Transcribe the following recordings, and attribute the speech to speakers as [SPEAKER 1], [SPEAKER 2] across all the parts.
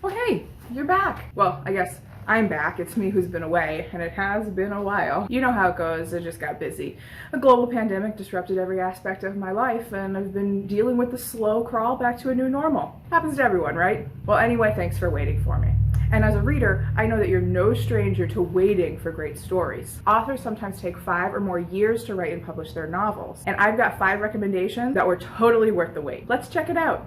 [SPEAKER 1] Oh hey, you're back. Well, I guess I'm back. It's me who's been away, and it has been a while. You know how it goes. I just got busy. A global pandemic disrupted every aspect of my life, and I've been dealing with the slow crawl back to a new normal. Happens to everyone, right? Well, anyway, thanks for waiting for me. And as a reader, I know that you're no stranger to waiting for great stories. Authors sometimes take 5 or more years to write and publish their novels, and I've got 5 recommendations that were totally worth the wait. Let's check it out.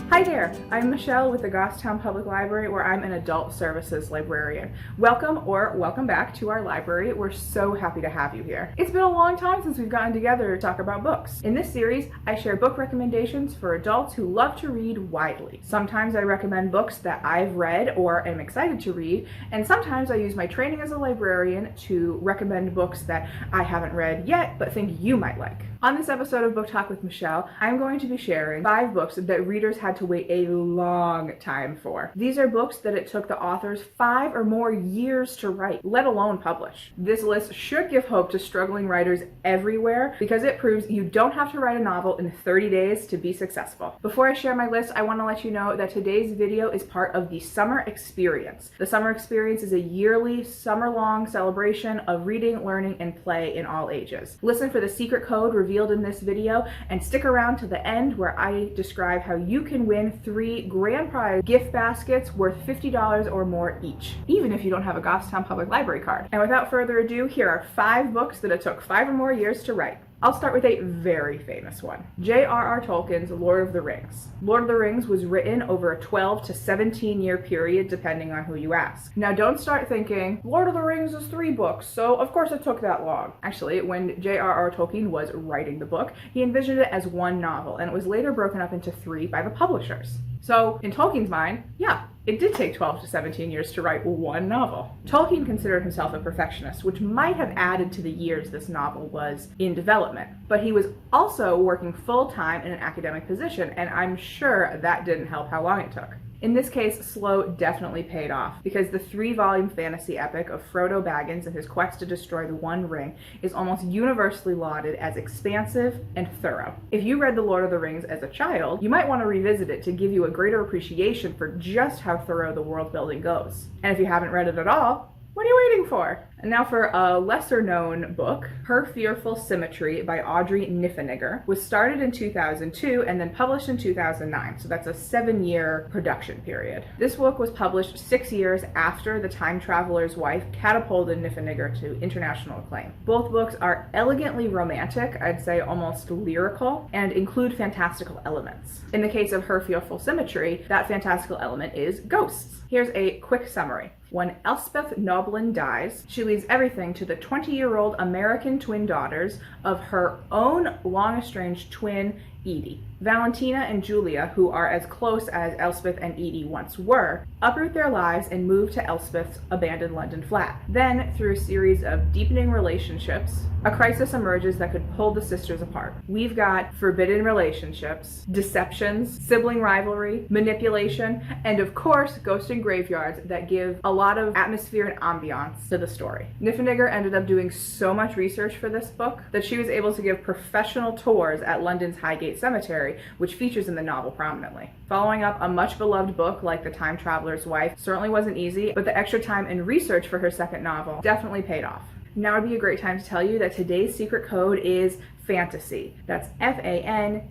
[SPEAKER 1] Hi there, I'm Michelle with the Goffstown Public Library, where I'm an adult services librarian. Welcome back to our library. We're so happy to have you here. It's been a long time since we've gotten together to talk about books. In this series, I share book recommendations for adults who love to read widely. Sometimes I recommend books that I've read or am excited to read, and sometimes I use my training as a librarian to recommend books that I haven't read yet but think you might like. On this episode of Book Talk with Michelle, I'm going to be sharing 5 books that readers had to wait a long time for. These are books that it took the authors 5 or more years to write, let alone publish. This list should give hope to struggling writers everywhere because it proves you don't have to write a novel in 30 days to be successful. Before I share my list, I want to let you know that today's video is part of the Summer Experience. The Summer Experience is a yearly, summer-long celebration of reading, learning, and play in all ages. Listen for the secret code revealed in this video and stick around to the end where I describe how you can win 3 grand prize gift baskets worth $50 or more each, even if you don't have a Goffstown Public Library card. And without further ado, here are 5 books that it took 5 or more years to write. I'll start with a very famous one. J.R.R. Tolkien's Lord of the Rings. Lord of the Rings was written over a 12 to 17 year period depending on who you ask. Now don't start thinking, Lord of the Rings is 3 books, so of course it took that long. Actually, when J.R.R. Tolkien was writing the book, he envisioned it as one novel, and it was later broken up into 3 by the publishers. So in Tolkien's mind, yeah, it did take 12 to 17 years to write one novel. Tolkien considered himself a perfectionist, which might have added to the years this novel was in development. But he was also working full-time in an academic position, and I'm sure that didn't help how long it took. In this case, slow definitely paid off, because the 3-volume fantasy epic of Frodo Baggins and his quest to destroy the One Ring is almost universally lauded as expansive and thorough. If you read The Lord of the Rings as a child, you might want to revisit it to give you a greater appreciation for just how thorough the world building goes. And if you haven't read it at all, what are you waiting for? And now for a lesser-known book, Her Fearful Symmetry by Audrey Niffenegger was started in 2002 and then published in 2009, so that's a 7-year production period. This book was published 6 years after The Time Traveler's Wife catapulted Niffenegger to international acclaim. Both books are elegantly romantic, I'd say almost lyrical, and include fantastical elements. In the case of Her Fearful Symmetry, that fantastical element is ghosts. Here's a quick summary. When Elspeth Noblin dies, she leaves everything to the 20-year-old American twin daughters of her own long-estranged twin, Edie. Valentina and Julia, who are as close as Elspeth and Edie once were, uproot their lives and move to Elspeth's abandoned London flat. Then, through a series of deepening relationships, a crisis emerges that could pull the sisters apart. We've got forbidden relationships, deceptions, sibling rivalry, manipulation, and of course, ghosts in graveyards that give a lot of atmosphere and ambiance to the story. Niffenegger ended up doing so much research for this book that she was able to give professional tours at London's Highgate Cemetery, which features in the novel prominently. Following up a much beloved book like The Time Traveler's Wife certainly wasn't easy, but the extra time and research for her second novel definitely paid off. Now would be a great time to tell you that today's secret code is fantasy. That's FANTASY,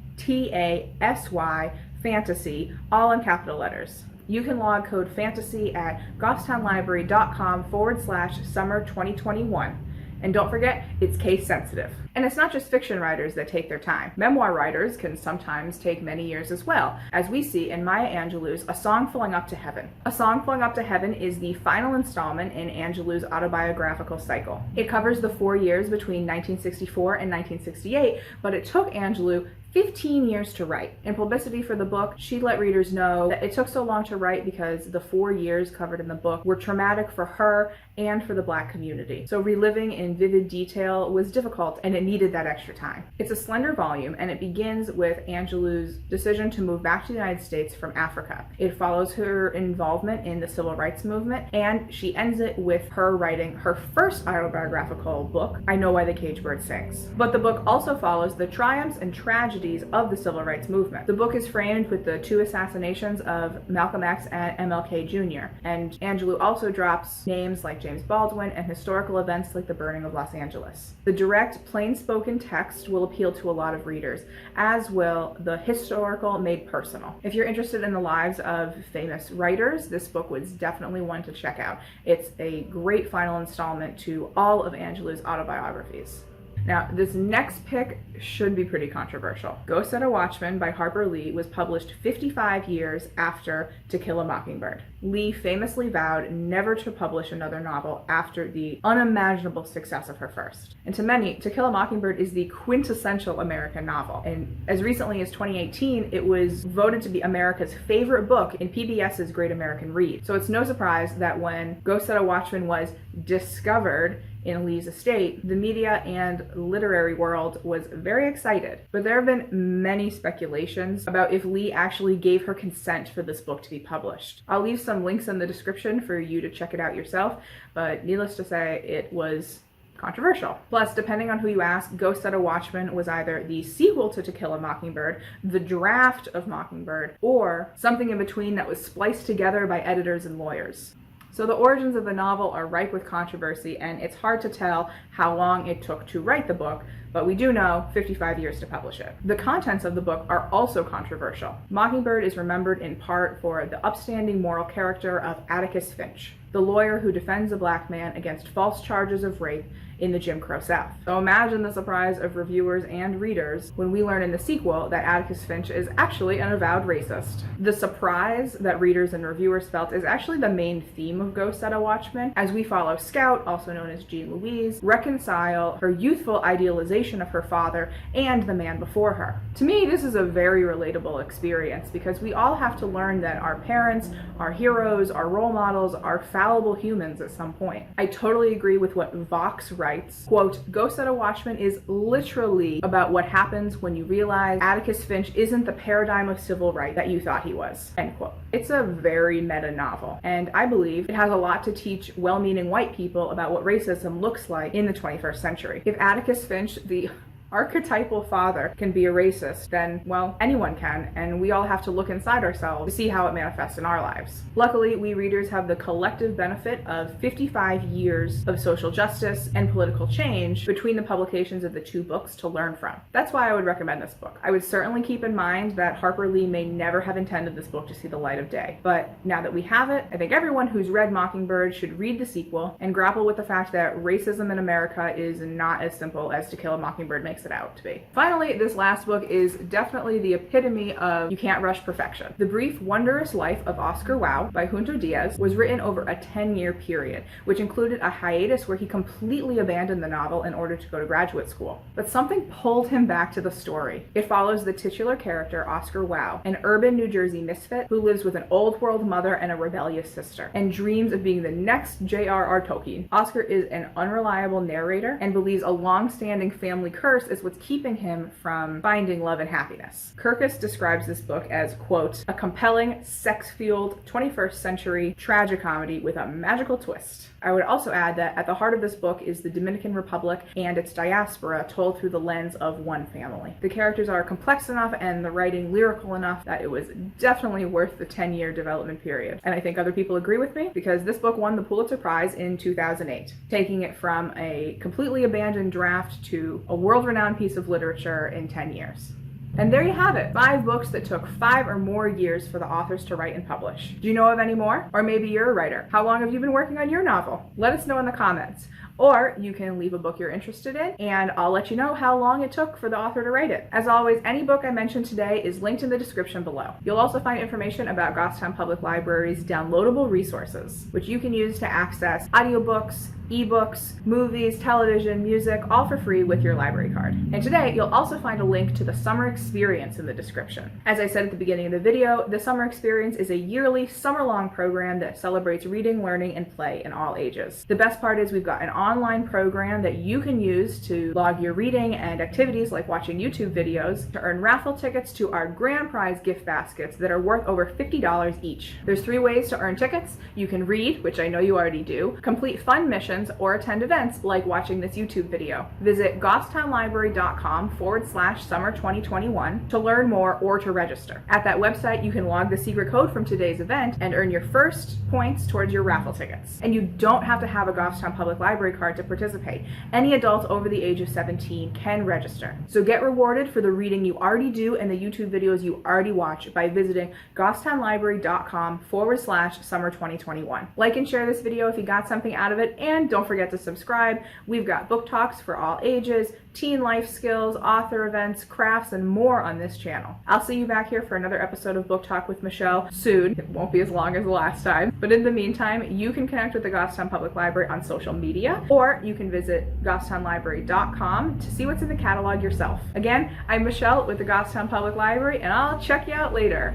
[SPEAKER 1] fantasy, all in capital letters. You can log code FANTASY at goffstownlibrary.com/summer 2021. And don't forget, it's case sensitive. And it's not just fiction writers that take their time. Memoir writers can sometimes take many years as well, as we see in Maya Angelou's A Song Flung Up to Heaven. A Song Flung Up to Heaven is the final installment in Angelou's autobiographical cycle. It covers the 4 years between 1964 and 1968, but it took Angelou 15 years to write. In publicity for the book, she let readers know that it took so long to write because the 4 years covered in the book were traumatic for her and for the Black community. So reliving in vivid detail was difficult, and it needed that extra time. It's a slender volume, and it begins with Angelou's decision to move back to the United States from Africa. It follows her involvement in the civil rights movement, and she ends it with her writing her first autobiographical book, I Know Why the Caged Bird Sings. But the book also follows the triumphs and tragedies tragedies of the civil rights movement. The book is framed with the 2 assassinations of Malcolm X and MLK Jr., and Angelou also drops names like James Baldwin and historical events like the burning of Los Angeles. The direct, plain-spoken text will appeal to a lot of readers, as will the historical made personal. If you're interested in the lives of famous writers, this book was definitely one to check out. It's a great final installment to all of Angelou's autobiographies. Now, this next pick should be pretty controversial. Go Set a Watchman by Harper Lee was published 55 years after To Kill a Mockingbird. Lee famously vowed never to publish another novel after the unimaginable success of her first. And to many, To Kill a Mockingbird is the quintessential American novel. And as recently as 2018, it was voted to be America's favorite book in PBS's Great American Read. So it's no surprise that when Go Set a Watchman was discovered in Lee's estate, the media and literary world was very excited. But there have been many speculations about if Lee actually gave her consent for this book to be published. I'll leave some links in the description for you to check it out yourself, but needless to say, it was controversial. Plus, depending on who you ask, Go Set a Watchman was either the sequel to Kill a Mockingbird, the draft of Mockingbird, or something in between that was spliced together by editors and lawyers. So the origins of the novel are ripe with controversy, and it's hard to tell how long it took to write the book, but we do know 55 years to publish it. The contents of the book are also controversial. Mockingbird is remembered in part for the upstanding moral character of Atticus Finch, the lawyer who defends a black man against false charges of rape in the Jim Crow South. So imagine the surprise of reviewers and readers when we learn in the sequel that Atticus Finch is actually an avowed racist. The surprise that readers and reviewers felt is actually the main theme of Go Set a Watchman, as we follow Scout, also known as Jean Louise, reconcile her youthful idealization of her father and the man before her. To me, this is a very relatable experience because we all have to learn that our parents, our heroes, our role models are fallible humans at some point. I totally agree with what Vox writes. Quote, Go Set a Watchman is literally about what happens when you realize Atticus Finch isn't the paradigm of civil right that you thought he was. End quote. It's a very meta novel, and I believe it has a lot to teach well-meaning white people about what racism looks like in the 21st century. If Atticus Finch, the archetypal father, can be a racist, then, well, anyone can, and we all have to look inside ourselves to see how it manifests in our lives. Luckily, we readers have the collective benefit of 55 years of social justice and political change between the publications of the 2 books to learn from. That's why I would recommend this book. I would certainly keep in mind that Harper Lee may never have intended this book to see the light of day, but now that we have it, I think everyone who's read Mockingbird should read the sequel and grapple with the fact that racism in America is not as simple as To Kill a Mockingbird makes it out to be. Finally, this last book is definitely the epitome of you can't rush perfection. The Brief Wondrous Life of Oscar Wilde by Junot Diaz was written over a 10-year period, which included a hiatus where he completely abandoned the novel in order to go to graduate school. But something pulled him back to the story. It follows the titular character, Oscar Wilde, an urban New Jersey misfit who lives with an old-world mother and a rebellious sister, and dreams of being the next J.R.R. Tolkien. Oscar is an unreliable narrator and believes a long-standing family curse is what's keeping him from finding love and happiness. Kirkus describes this book as, quote, a compelling, sex-fueled, 21st century tragicomedy with a magical twist. I would also add that at the heart of this book is the Dominican Republic and its diaspora told through the lens of one family. The characters are complex enough and the writing lyrical enough that it was definitely worth the 10-year development period. And I think other people agree with me because this book won the Pulitzer Prize in 2008, taking it from a completely abandoned draft to a world-renowned piece of literature in 10 years. And there you have it, 5 books that took 5 or more years for the authors to write and publish. Do you know of any more? Or maybe you're a writer. How long have you been working on your novel? Let us know in the comments. Or you can leave a book you're interested in, and I'll let you know how long it took for the author to write it. As always, any book I mentioned today is linked in the description below. You'll also find information about Goffstown Public Library's downloadable resources, which you can use to access audiobooks, ebooks, movies, television, music, all for free with your library card. And today, you'll also find a link to the Summer Experience in the description. As I said at the beginning of the video, the Summer Experience is a yearly, summer-long program that celebrates reading, learning, and play in all ages. The best part is we've got an online program that you can use to log your reading and activities like watching YouTube videos to earn raffle tickets to our grand prize gift baskets that are worth over $50 each. There's 3 ways to earn tickets. You can read, which I know you already do, complete fun missions, or attend events like watching this YouTube video. Visit goffstownlibrary.com/summer 2021 to learn more or to register. At that website, you can log the secret code from today's event and earn your first points towards your raffle tickets. And you don't have to have a Goffstown Public Library card to participate. Any adult over the age of 17 can register. So get rewarded for the reading you already do and the YouTube videos you already watch by visiting goffstownlibrary.com/summer 2021. Like and share this video if you got something out of it, and don't forget to subscribe. We've got book talks for all ages, teen life skills, author events, crafts, and more on this channel. I'll see you back here for another episode of Book Talk with Michelle soon. It won't be as long as the last time. But in the meantime, you can connect with the Goffstown Public Library on social media, or you can visit goffstownlibrary.com to see what's in the catalog yourself. Again, I'm Michelle with the Goffstown Public Library, and I'll check you out later.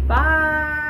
[SPEAKER 1] Bye!